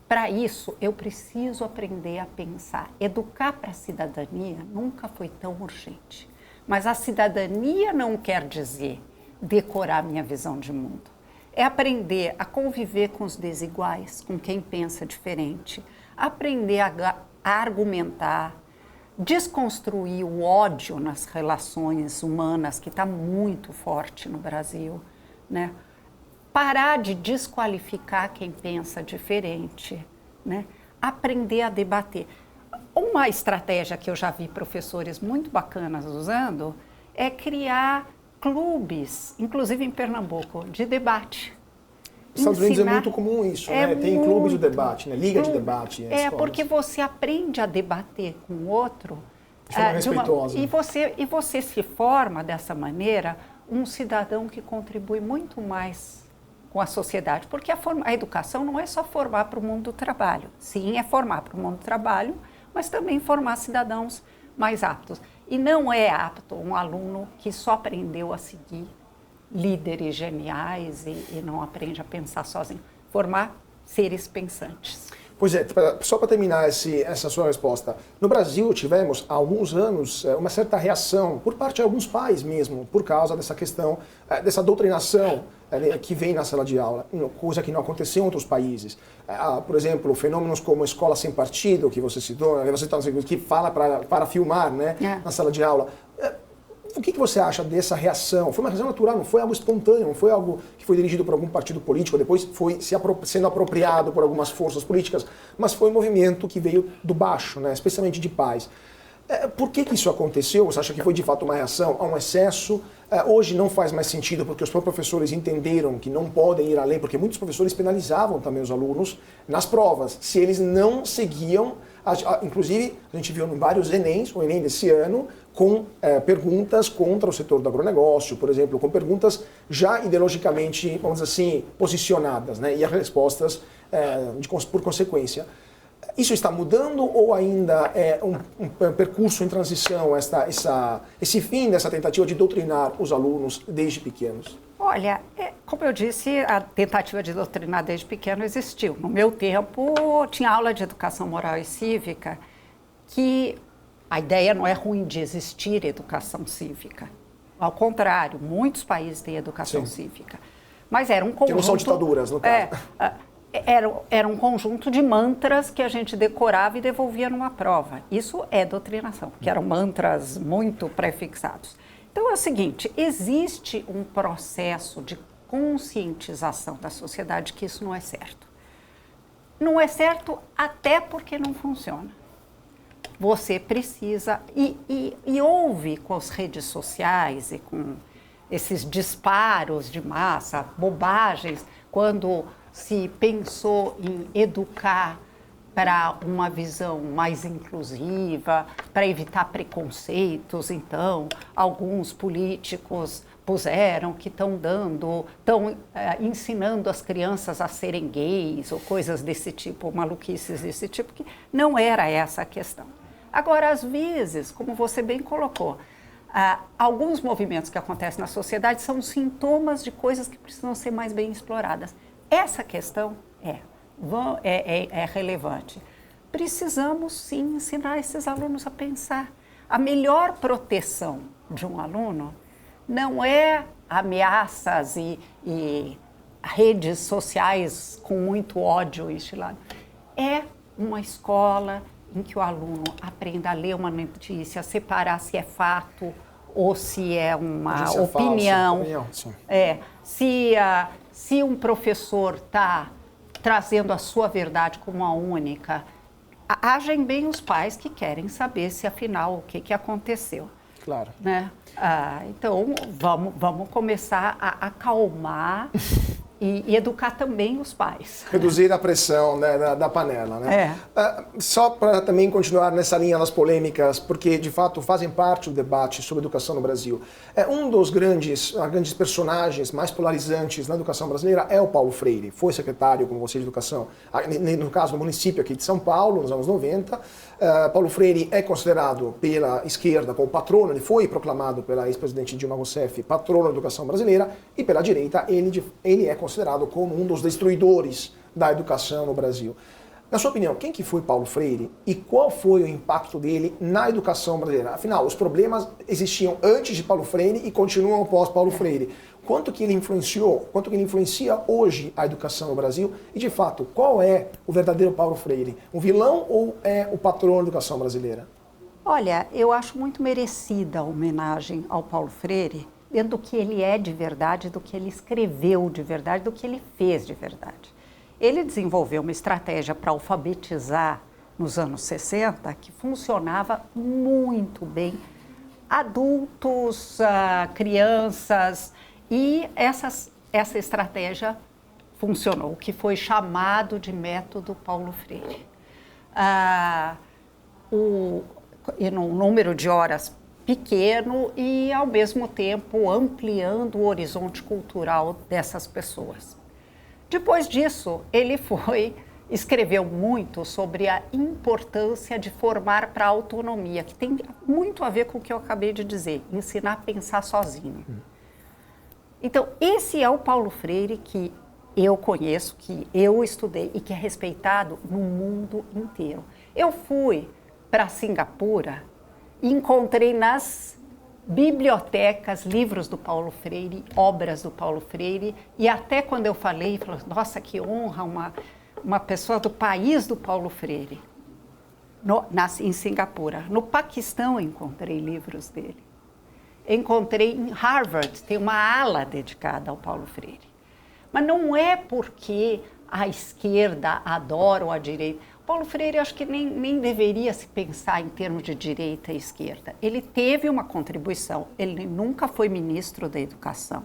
Para isso, eu preciso aprender a pensar. Educar para a cidadania nunca foi tão urgente. Mas a cidadania não quer dizer decorar minha visão de mundo. É aprender a conviver com os desiguais, com quem pensa diferente, aprender a argumentar, desconstruir o ódio nas relações humanas, que está muito forte no Brasil, né? Parar de desqualificar quem pensa diferente, né? Aprender a debater. Uma estratégia que eu já vi professores muito bacanas usando é criar clubes, inclusive em Pernambuco, de debate. Nos Estados Unidos é muito comum isso, né? Tem clubes de debate, né? Liga de debate. Porque você aprende a debater com o outro de forma respeitosa. E você se forma dessa maneira um cidadão que contribui muito mais com a sociedade, porque a educação não é só formar para o mundo do trabalho. Sim, é formar para o mundo do trabalho, mas também formar cidadãos mais aptos. E não é apto um aluno que só aprendeu a seguir líderes geniais e não aprende a pensar sozinho. Formar seres pensantes. Pois é, só para terminar essa sua resposta. No Brasil tivemos há alguns anos uma certa reação por parte de alguns pais mesmo, por causa dessa questão, dessa doutrinação que vem na sala de aula, coisa que não aconteceu em outros países. Por exemplo, fenômenos como escola sem partido, que você citou, que fala para filmar, né, na sala de aula. O que você acha dessa reação? Foi uma reação natural, não foi algo espontâneo, não foi algo que foi dirigido por algum partido político, depois foi sendo apropriado por algumas forças políticas, mas foi um movimento que veio do baixo, né, especialmente de pais. Por que isso aconteceu? Você acha que foi de fato uma reação a um excesso? Hoje não faz mais sentido porque os professores entenderam que não podem ir além, porque muitos professores penalizavam também os alunos nas provas, se eles não seguiam, inclusive a gente viu em vários Enems, o Enem desse ano, com perguntas contra o setor do agronegócio, por exemplo, com perguntas já ideologicamente, vamos dizer assim, posicionadas, né? E as respostas por consequência. Isso está mudando ou ainda é um percurso em transição, esse fim dessa tentativa de doutrinar os alunos desde pequenos? Olha, como eu disse, a tentativa de doutrinar desde pequeno existiu. No meu tempo, tinha aula de educação moral e cívica, que a ideia não é ruim de existir educação cívica. Ao contrário, muitos países têm educação cívica. Mas era um conjunto... Que não são ditaduras, no caso. Era um conjunto de mantras que a gente decorava e devolvia numa prova. Isso é doutrinação, porque eram mantras muito prefixados. Então é o seguinte, existe um processo de conscientização da sociedade que isso não é certo. Não é certo até porque não funciona. Você precisa, e houve com as redes sociais e com esses disparos de massa, bobagens, quando se pensou em educar para uma visão mais inclusiva, para evitar preconceitos. Então, alguns políticos puseram que estão ensinando as crianças a serem gays ou coisas desse tipo, maluquices desse tipo, que não era essa a questão. Agora, às vezes, como você bem colocou, alguns movimentos que acontecem na sociedade são sintomas de coisas que precisam ser mais bem exploradas. Essa questão é relevante. Precisamos, sim, ensinar esses alunos a pensar. A melhor proteção de um aluno não é ameaças e redes sociais com muito ódio instilado. É uma escola em que o aluno aprenda a ler uma notícia, separar se é fato ou se é uma opinião. Se um professor está trazendo a sua verdade como a única, agem bem os pais que querem saber se afinal o que aconteceu. Claro. Né? Então vamos começar a acalmar e educar também os pais. Reduzir a pressão, né, da panela. Né? Só para também continuar nessa linha das polêmicas, porque de fato fazem parte do debate sobre educação no Brasil. Um dos grandes personagens mais polarizantes na educação brasileira é o Paulo Freire. Foi secretário, como você, de educação, no caso do município aqui de São Paulo, nos anos 90. Paulo Freire é considerado pela esquerda como patrono, ele foi proclamado pela ex-presidente Dilma Rousseff patrono da educação brasileira, e pela direita ele é considerado como um dos destruidores da educação no Brasil. Na sua opinião, quem que foi Paulo Freire e qual foi o impacto dele na educação brasileira? Afinal, os problemas existiam antes de Paulo Freire e continuam após Paulo Freire. Quanto que ele influencia hoje a educação no Brasil? E, de fato, qual é o verdadeiro Paulo Freire? Um vilão ou é o patrono da educação brasileira? Olha, eu acho muito merecida a homenagem ao Paulo Freire, dentro do que ele é de verdade, do que ele escreveu de verdade, do que ele fez de verdade. Ele desenvolveu uma estratégia para alfabetizar nos anos 60 que funcionava muito bem. Adultos, crianças, e essa estratégia funcionou, o que foi chamado de método Paulo Freire. Em um número de horas pequeno e, ao mesmo tempo, ampliando o horizonte cultural dessas pessoas. Depois disso, ele escreveu muito sobre a importância de formar para a autonomia, que tem muito a ver com o que eu acabei de dizer, ensinar a pensar sozinho. Então, esse é o Paulo Freire que eu conheço, que eu estudei e que é respeitado no mundo inteiro. Eu fui para Singapura e encontrei nas bibliotecas livros do Paulo Freire, obras do Paulo Freire, e até quando eu falei, nossa, que honra uma pessoa do país do Paulo Freire, em Singapura. No Paquistão encontrei livros dele. Encontrei em Harvard, tem uma ala dedicada ao Paulo Freire. Mas não é porque a esquerda adora ou a direita. Paulo Freire, acho que nem deveria se pensar em termos de direita e esquerda. Ele teve uma contribuição, ele nunca foi ministro da Educação.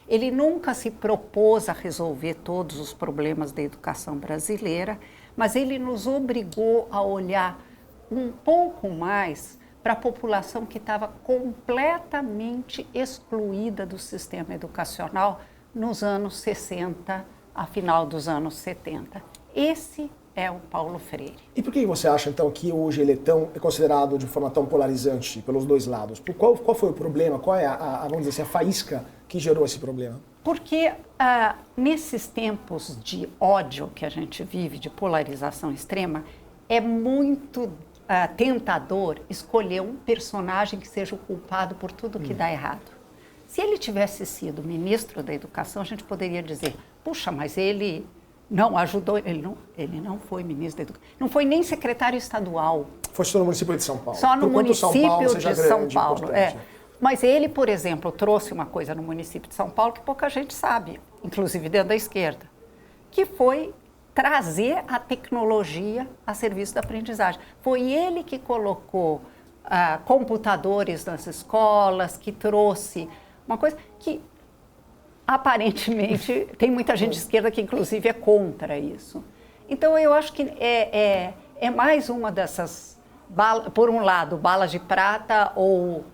Ele nunca se propôs a resolver todos os problemas da educação brasileira, mas ele nos obrigou a olhar um pouco mais para a população que estava completamente excluída do sistema educacional nos anos 60, a final dos anos 70. Esse é o Paulo Freire. E por que você acha, então, que hoje ele é considerado de forma tão polarizante pelos dois lados? Qual foi o problema? Qual é vamos dizer assim, a faísca que gerou esse problema? Porque nesses tempos de ódio que a gente vive, de polarização extrema, é muito tentador escolher um personagem que seja o culpado por tudo que dá errado. Se ele tivesse sido ministro da Educação, a gente poderia dizer, puxa, mas ele não ajudou, ele não foi ministro da Educação, não foi nem secretário estadual. Foi só no município de São Paulo. Só no município de São Paulo. Mas ele, por exemplo, trouxe uma coisa no município de São Paulo que pouca gente sabe, inclusive dentro da esquerda, que foi trazer a tecnologia a serviço da aprendizagem. Foi ele que colocou computadores nas escolas, que trouxe uma coisa que, aparentemente, tem muita gente de esquerda que, inclusive, é contra isso. Então, eu acho que é mais uma dessas, por um lado, balas de prata ou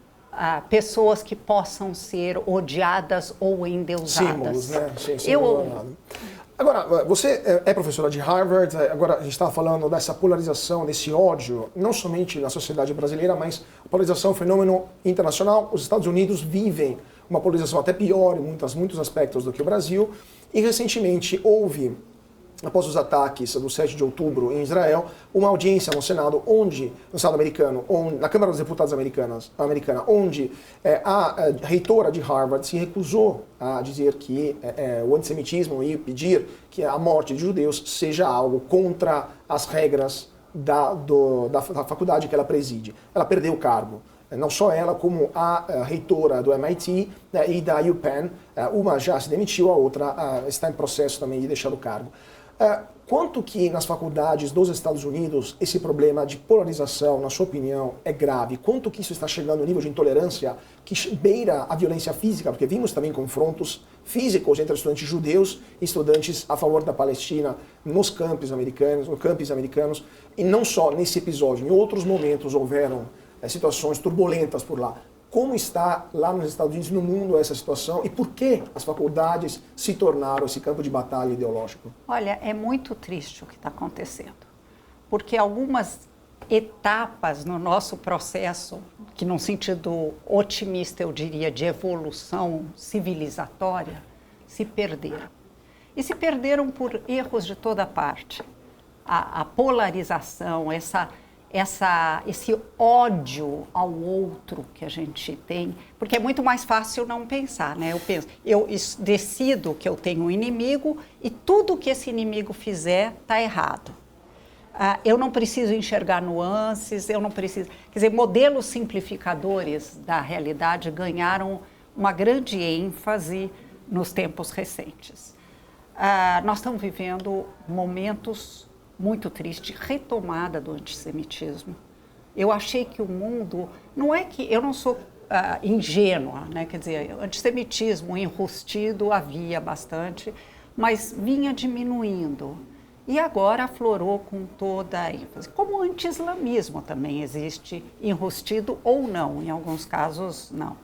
pessoas que possam ser odiadas ou endeusadas. Símbolos, né? Sim, Agora, você é professora de Harvard, agora a gente estava falando dessa polarização, desse ódio, não somente na sociedade brasileira, mas a polarização é um fenômeno internacional. Os Estados Unidos vivem uma polarização até pior em muitos aspectos do que o Brasil, e recentemente houve, após os ataques do 7 de outubro em Israel, uma audiência no Senado, no Senado americano, na Câmara dos Deputados americana, onde a reitora de Harvard se recusou a dizer que o antissemitismo e pedir que a morte de judeus seja algo contra as regras da faculdade que ela preside. Ela perdeu o cargo. Não só ela, como a reitora do MIT e da UPenn, uma já se demitiu, a outra está em processo também de deixar o cargo. Quanto que nas faculdades dos Estados Unidos esse problema de polarização, na sua opinião, é grave? Quanto que isso está chegando ao nível de intolerância que beira a violência física? Porque vimos também confrontos físicos entre estudantes judeus e estudantes a favor da Palestina nos campos americanos, e não só nesse episódio, em outros momentos houveram situações turbulentas por lá. Como está lá nos Estados Unidos e no mundo essa situação e por que as faculdades se tornaram esse campo de batalha ideológico? Olha, é muito triste o que está acontecendo, porque algumas etapas no nosso processo, que num sentido otimista eu diria de evolução civilizatória, se perderam. E se perderam por erros de toda parte. A polarização, esse ódio ao outro que a gente tem, porque é muito mais fácil não pensar, né? Eu decido que eu tenho um inimigo e tudo que esse inimigo fizer está errado. Eu não preciso enxergar nuances, eu não preciso... Quer dizer, modelos simplificadores da realidade ganharam uma grande ênfase nos tempos recentes. Nós estamos vivendo momentos muito tristes, retomada do antissemitismo. Eu achei que o mundo... Não é que... Eu não sou ingênua, né? Quer dizer, antissemitismo enrustido havia bastante, mas vinha diminuindo. E agora aflorou com toda a ênfase. Como o anti-islamismo também existe, enrustido ou não, em alguns casos não.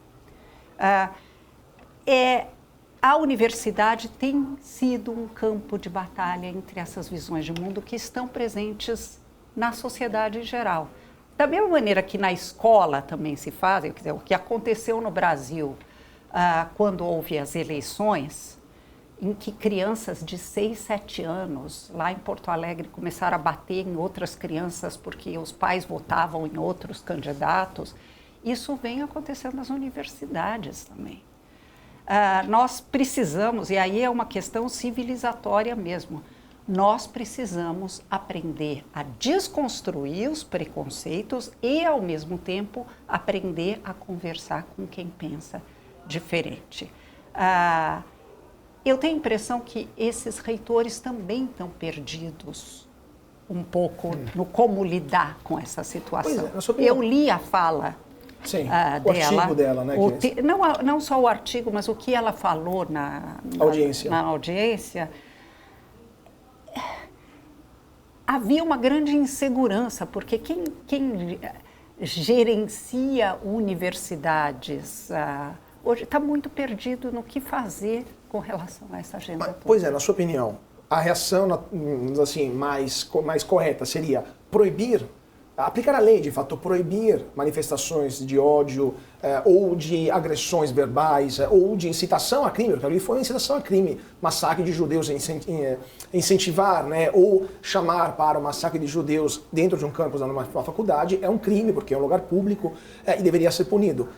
A universidade tem sido um campo de batalha entre essas visões de mundo que estão presentes na sociedade em geral. Da mesma maneira que na escola também se fazem, quer dizer, o que aconteceu no Brasil quando houve as eleições, em que crianças de 6, 7 anos, lá em Porto Alegre, começaram a bater em outras crianças porque os pais votavam em outros candidatos. Isso vem acontecendo nas universidades também. Nós precisamos, e aí é uma questão civilizatória mesmo, nós precisamos aprender a desconstruir os preconceitos e, ao mesmo tempo, aprender a conversar com quem pensa diferente. Eu tenho a impressão que esses reitores também estão perdidos um pouco no como lidar com essa situação. Eu li a fala o artigo dela, né? Não só o artigo, mas o que ela falou na audiência. Havia uma grande insegurança, porque quem gerencia universidades hoje está muito perdido no que fazer com relação a essa agenda toda. Pois é, na sua opinião, a reação assim, mais correta seria proibir, aplicar a lei, de fato, proibir manifestações de ódio ou de agressões verbais ou de incitação a crime, porque ali foi uma incitação a crime, massacre de judeus, incentivar, né, ou chamar para o massacre de judeus dentro de um campus, numa faculdade, é um crime, porque é um lugar público e deveria ser punido.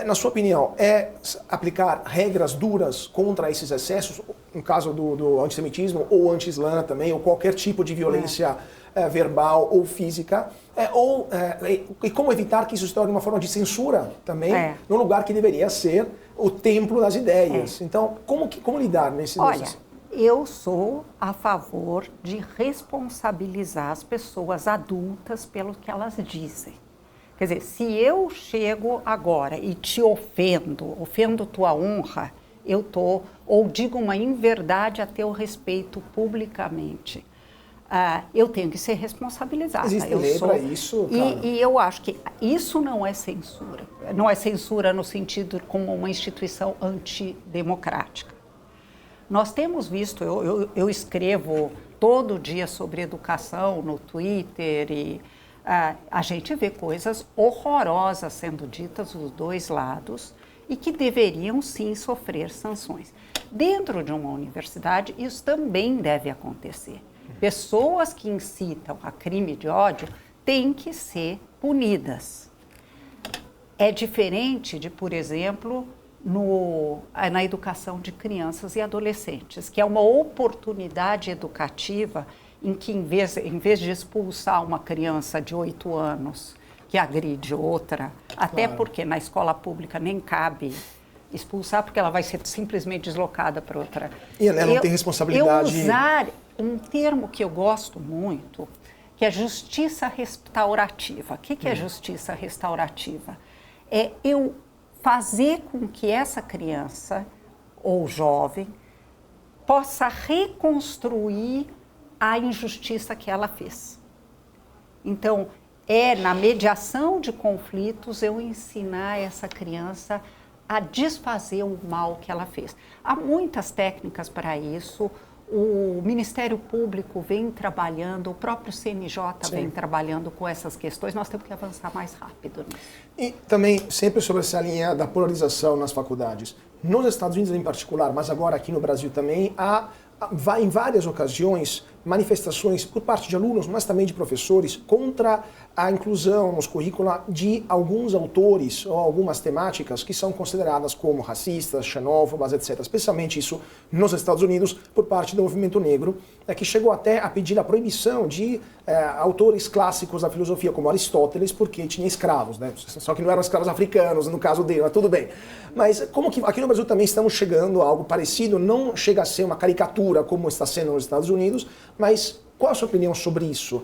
Na sua opinião, é aplicar regras duras contra esses excessos, no caso do antissemitismo ou anti-islã também, ou qualquer tipo de violência verbal ou física, e como evitar que isso se torne uma forma de censura também, no lugar que deveria ser o templo das ideias. Então, como lidar nesse... Olha, eu sou a favor de responsabilizar as pessoas adultas pelo que elas dizem. Quer dizer, se eu chego agora e te ofendo tua honra, ou digo uma inverdade a teu respeito publicamente, eu tenho que ser responsabilizada. Existe lei para isso, e eu acho que isso não é censura. Não é censura no sentido como uma instituição antidemocrática. Nós temos visto, eu escrevo todo dia sobre educação no Twitter e a gente vê coisas horrorosas sendo ditas dos dois lados e que deveriam sim sofrer sanções. Dentro de uma universidade, isso também deve acontecer. Pessoas que incitam a crime de ódio têm que ser punidas. É diferente de, por exemplo, na educação de crianças e adolescentes, que é uma oportunidade educativa em que, em vez de expulsar uma criança de 8 anos que agride outra, até porque na escola pública nem cabe expulsar, porque ela vai ser simplesmente deslocada para outra. E ela não tem responsabilidade. Eu usar um termo que eu gosto muito, que é justiça restaurativa. O que é justiça restaurativa? É eu fazer com que essa criança ou jovem possa reconstruir a injustiça que ela fez. Então, na mediação de conflitos, eu ensinar essa criança a desfazer o mal que ela fez. Há muitas técnicas para isso. O Ministério Público vem trabalhando, o próprio CNJ vem trabalhando com essas questões. Nós temos que avançar mais rápido nisso. E também, sempre sobre essa linha da polarização nas faculdades. Nos Estados Unidos em particular, mas agora aqui no Brasil também, há em várias ocasiões manifestações por parte de alunos, mas também de professores, contra a inclusão nos currícula de alguns autores ou algumas temáticas que são consideradas como racistas, xenófobas, etc. Especialmente isso nos Estados Unidos por parte do movimento negro, que chegou até a pedir a proibição de autores clássicos da filosofia, como Aristóteles, porque tinha escravos, né? Só que não eram escravos africanos, no caso dele, mas tudo bem. Mas como que aqui no Brasil também estamos chegando a algo parecido, não chega a ser uma caricatura como está sendo nos Estados Unidos, mas qual a sua opinião sobre isso?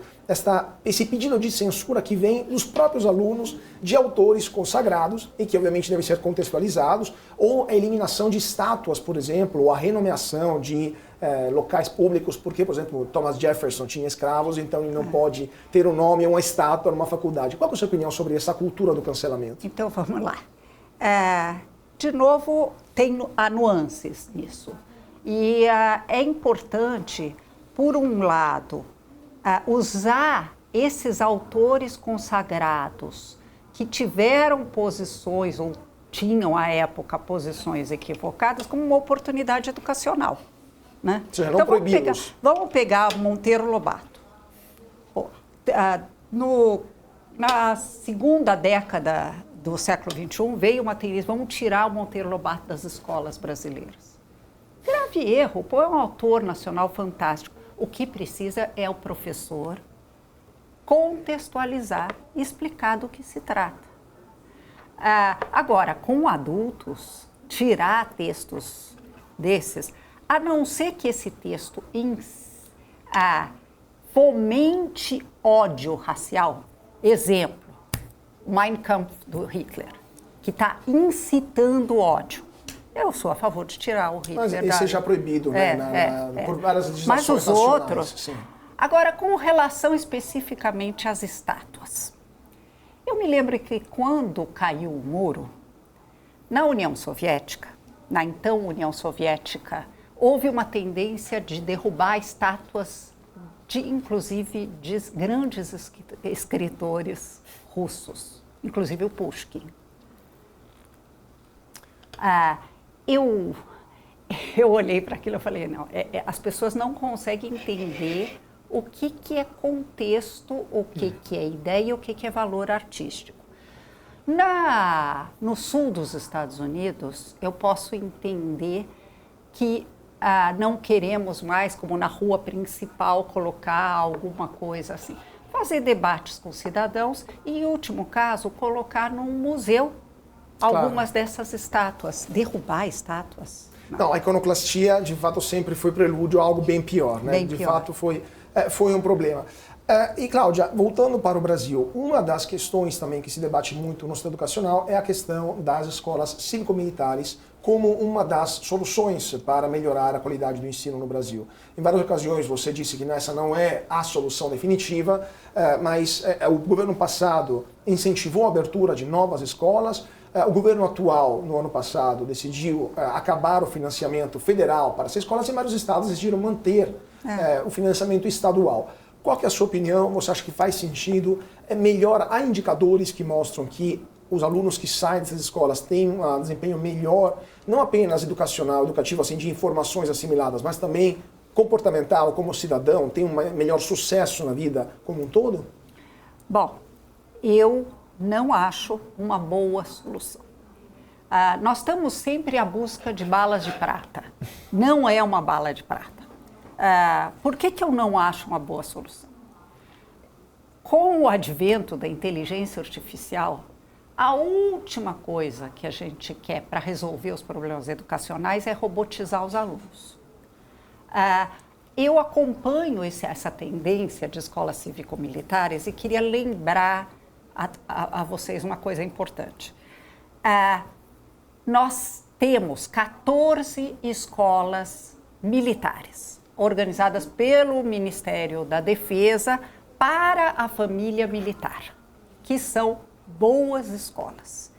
Esse pedido de censura que vem dos próprios alunos de autores consagrados e que obviamente devem ser contextualizados, ou a eliminação de estátuas, por exemplo, ou a renomeação de locais públicos, porque, por exemplo, Thomas Jefferson tinha escravos, então ele não pode ter um nome ou uma estátua numa faculdade. Qual é a sua opinião sobre essa cultura do cancelamento? Então, vamos lá. De novo, há nuances nisso. E é importante, por um lado, usar esses autores consagrados que tiveram posições ou tinham à época posições equivocadas como uma oportunidade educacional, né? Ou seja, não proibi-los. Vamos pegar Monteiro Lobato. Na segunda década do século XXI veio uma tendência, vamos tirar o Monteiro Lobato das escolas brasileiras. Grave erro, é um autor nacional fantástico. O que precisa é o professor contextualizar e explicar do que se trata. Agora, com adultos, tirar textos desses, a não ser que esse texto fomente ódio racial. Exemplo, Mein Kampf do Hitler, que está incitando ódio. Eu sou a favor de tirar o Hitler. Mas esse é já proibido, né? Por várias legislações. Mas os outros... Sim. Agora, com relação especificamente às estátuas. Eu me lembro que quando caiu o muro, na União Soviética, na então União Soviética, houve uma tendência de derrubar estátuas, inclusive de grandes escritores russos, inclusive o Pushkin. Eu olhei para aquilo e falei, não, as pessoas não conseguem entender o que é contexto, o que é ideia e o que é valor artístico. No sul dos Estados Unidos, eu posso entender que não queremos mais, como na rua principal, colocar alguma coisa assim. Fazer debates com cidadãos e, em último caso, colocar num museu algumas dessas estátuas, derrubar estátuas. Não, a iconoclastia, de fato, sempre foi prelúdio a algo bem pior, né? De fato, foi um problema. E, Cláudia, voltando para o Brasil, uma das questões também que se debate muito no sistema educacional é a questão das escolas cívico-militares como uma das soluções para melhorar a qualidade do ensino no Brasil. Em várias ocasiões você disse que essa não é a solução definitiva, mas o governo passado incentivou a abertura de novas escolas. O governo atual, no ano passado, decidiu acabar o financiamento federal para essas escolas e vários estados decidiram manter o financiamento estadual. Qual que é a sua opinião? Você acha que faz sentido? Há indicadores que mostram que os alunos que saem dessas escolas têm um desempenho melhor, não apenas educacional, educativo, assim, de informações assimiladas, mas também comportamental, como cidadão, tem um melhor sucesso na vida como um todo? Bom, eu não acho uma boa solução. Nós estamos sempre à busca de balas de prata. Não é uma bala de prata. Por que eu não acho uma boa solução? Com o advento da inteligência artificial, a última coisa que a gente quer para resolver os problemas educacionais é robotizar os alunos. Eu acompanho essa tendência de escolas cívico-militares e queria lembrar a vocês uma coisa importante. Nós temos 14 escolas militares organizadas pelo Ministério da Defesa para a família militar, que são boas escolas.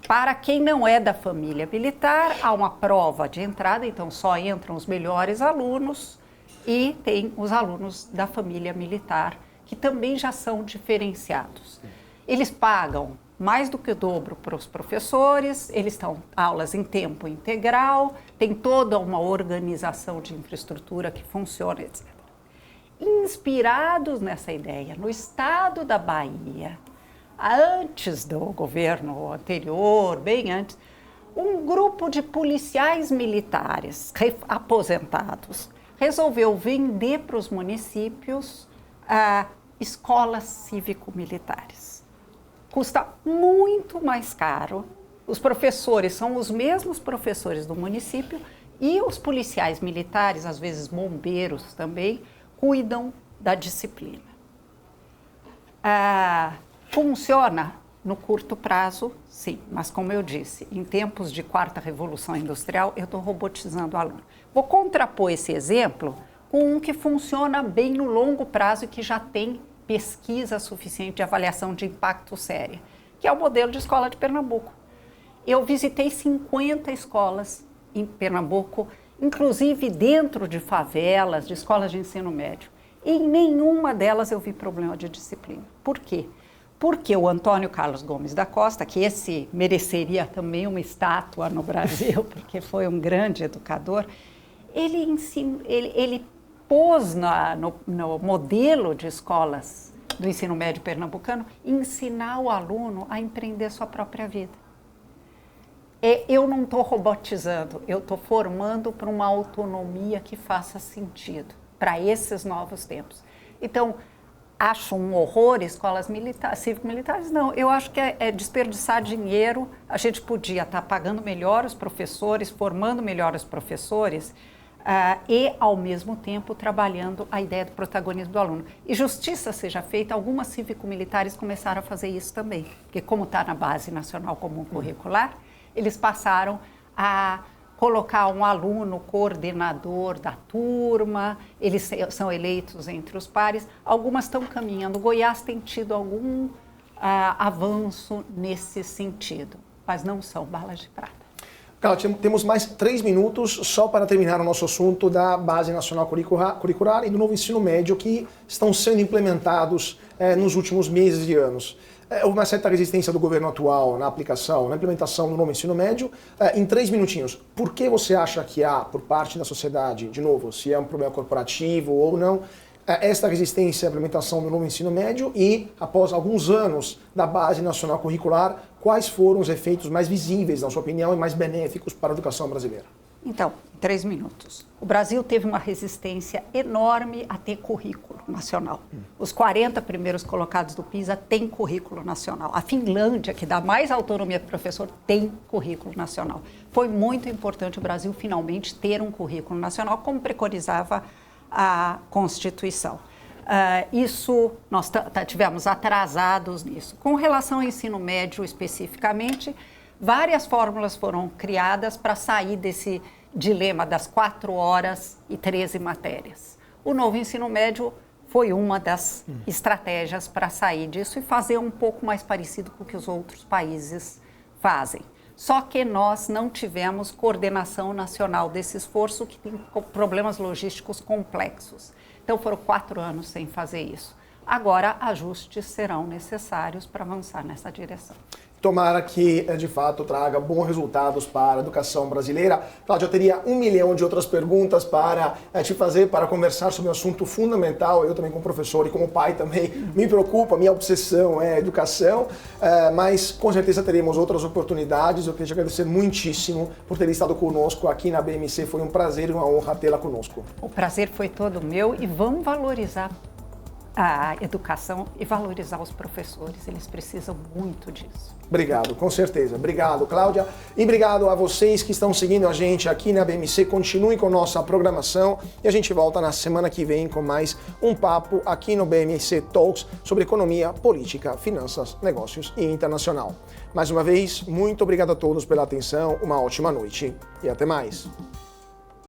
Para quem não é da família militar, há uma prova de entrada, então só entram os melhores alunos e tem os alunos da família militar, que também já são diferenciados. Eles pagam mais do que o dobro para os professores, eles estão aulas em tempo integral, tem toda uma organização de infraestrutura que funciona, etc. Inspirados nessa ideia, no estado da Bahia, antes do governo anterior, bem antes, um grupo de policiais militares aposentados resolveu vender para os municípios escolas cívico-militares. Custa muito mais caro, os professores são os mesmos professores do município e os policiais militares, às vezes bombeiros também, cuidam da disciplina. Funciona no curto prazo, sim, mas como eu disse, em tempos de quarta revolução industrial, eu estou robotizando o aluno. Vou contrapor esse exemplo com um que funciona bem no longo prazo e que já tem pesquisa suficiente de avaliação de impacto séria, que é o modelo de escola de Pernambuco. Eu visitei 50 escolas em Pernambuco, inclusive dentro de favelas, de escolas de ensino médio. E em nenhuma delas eu vi problema de disciplina. Por quê? Porque o Antônio Carlos Gomes da Costa, que esse mereceria também uma estátua no Brasil, porque foi um grande educador, ele pôs no modelo de escolas do ensino médio pernambucano ensinar o aluno a empreender sua própria vida. Eu não estou robotizando, eu estou formando para uma autonomia que faça sentido para esses novos tempos. Então, acho um horror escolas cívico-militares? Não, eu acho que é desperdiçar dinheiro. A gente podia estar pagando melhor os professores, formando melhor os professores, e, ao mesmo tempo, trabalhando a ideia do protagonismo do aluno. E justiça seja feita, algumas cívico-militares começaram a fazer isso também, porque como está na Base Nacional Comum Curricular, eles passaram a colocar um aluno coordenador da turma, eles são eleitos entre os pares, algumas estão caminhando. Goiás tem tido algum avanço nesse sentido, mas não são balas de prata. Cláudia, temos mais 3 minutos só para terminar o nosso assunto da Base Nacional Curricular e do novo ensino médio que estão sendo implementados nos últimos meses e anos. Houve uma certa resistência do governo atual na aplicação, na implementação do novo ensino médio. Em 3 minutinhos, por que você acha que há, por parte da sociedade, de novo, se é um problema corporativo ou não, esta resistência à implementação do novo ensino médio e, após alguns anos da Base Nacional Curricular, quais foram os efeitos mais visíveis, na sua opinião, e mais benéficos para a educação brasileira? Então, 3 minutos. O Brasil teve uma resistência enorme a ter currículo nacional. Os 40 primeiros colocados do PISA têm currículo nacional. A Finlândia, que dá mais autonomia para o professor, tem currículo nacional. Foi muito importante o Brasil finalmente ter um currículo nacional, como preconizava a Constituição. Nós tivemos atrasados nisso. Com relação ao ensino médio especificamente, várias fórmulas foram criadas para sair desse dilema das 4 horas e 13 matérias. O novo ensino médio foi uma das estratégias para sair disso e fazer um pouco mais parecido com o que os outros países fazem. Só que nós não tivemos coordenação nacional desse esforço, que tem problemas logísticos complexos. Então foram 4 anos sem fazer isso. Agora, ajustes serão necessários para avançar nessa direção. Tomara que, de fato, traga bons resultados para a educação brasileira. Cláudia, eu teria 1 milhão de outras perguntas para te fazer, para conversar sobre um assunto fundamental. Eu também, como professor e como pai também, me preocupa, minha obsessão é a educação, mas com certeza teremos outras oportunidades. Eu queria te agradecer muitíssimo por ter estado conosco aqui na BMC. Foi um prazer e uma honra tê-la conosco. O prazer foi todo meu e vamos valorizar a educação e valorizar os professores. Eles precisam muito disso. Obrigado, com certeza. Obrigado, Cláudia. E obrigado a vocês que estão seguindo a gente aqui na BMC. Continuem com nossa programação e a gente volta na semana que vem com mais um papo aqui no BMC Talks sobre economia, política, finanças, negócios e internacional. Mais uma vez, muito obrigado a todos pela atenção, uma ótima noite e até mais.